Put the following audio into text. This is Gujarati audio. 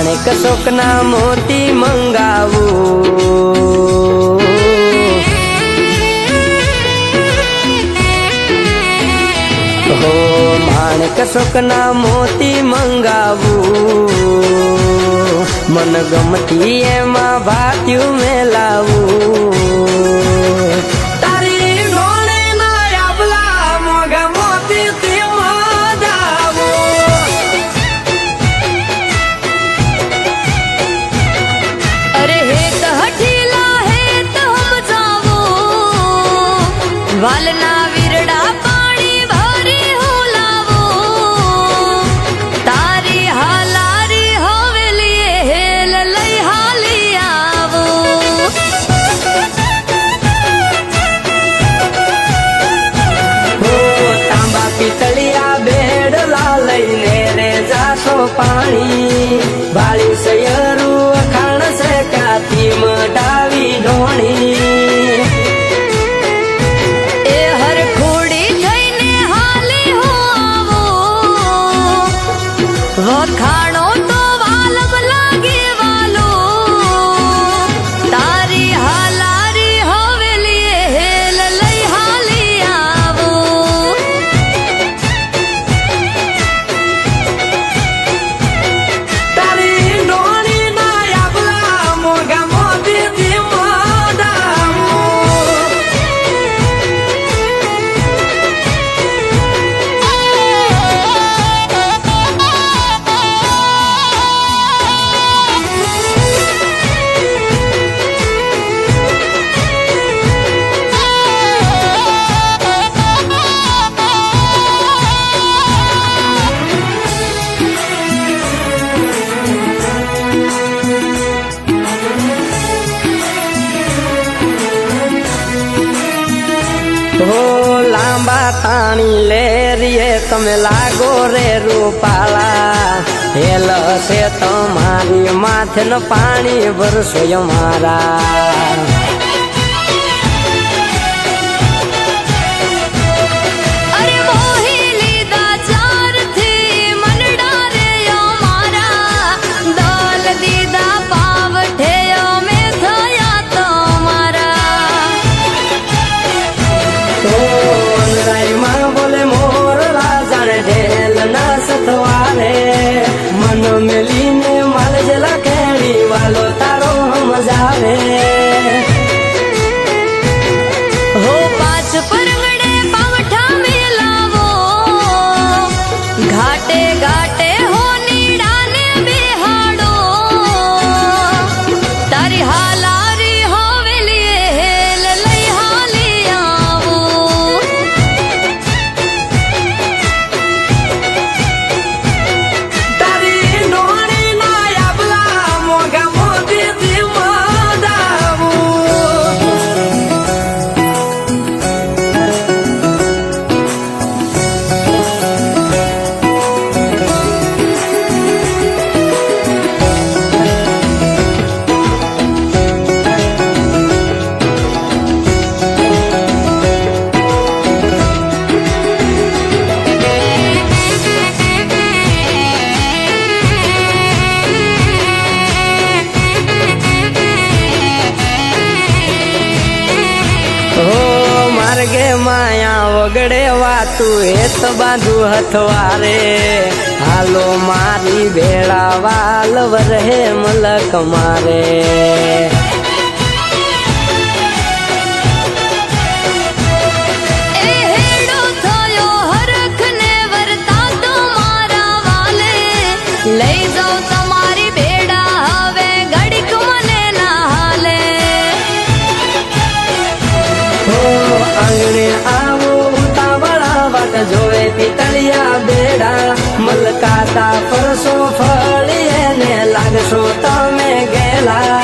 માણેક શોકના મોતી મંગાવું હો માણેક શોકના મોતી મંગાવું મન ગમતી એમાં ભાત્યું મેલાવું વાલના વીરડા પાણી ભરી હું લાવું તારી હાલારી હવેલી હેલ લઈ હાલી આવું તાંબા પિતળિયા બેડલા લઈને રે જાતો પાણી બાળી સયરું અખાણ છે કાતી મડાવી ઢોણી વખાણો તો વાલમ લાગે વાલો તારી હાલારી હવેલી હેલ લઈ હાલી આવું તારી ડોણી ના યાબલા મોગા મોતી થી લાંબા તાણી લેરીએ તમે લાગો રે રૂપાળા હેલ છે તમારી માથે ન પાણી વરસો મારા મન મેલીને માલ જલા કેરી વાલો તારો મજાવે હો પાછ પરગડે પાવઠા મેલાવો ઘાટે ઘાટે હો નીડાને બેહાડો તારી હાલારી હવેલી હેલ લઈ હાલી આવું માર્ગે માયા વગડે વાતું હેત બાંધુ હથવારે હાલો મારી ભેળા વાલ વરહે મલક મારે લઈ જાઓ તમારી બેડા હવે ઘડીક મને ના હાલે આંગણે આવો ઉતાવળા વાટ જોવે પિતળિયા બેડા મલકાતા ફરસો ફળીએ ને લાગશો તમે ગેલા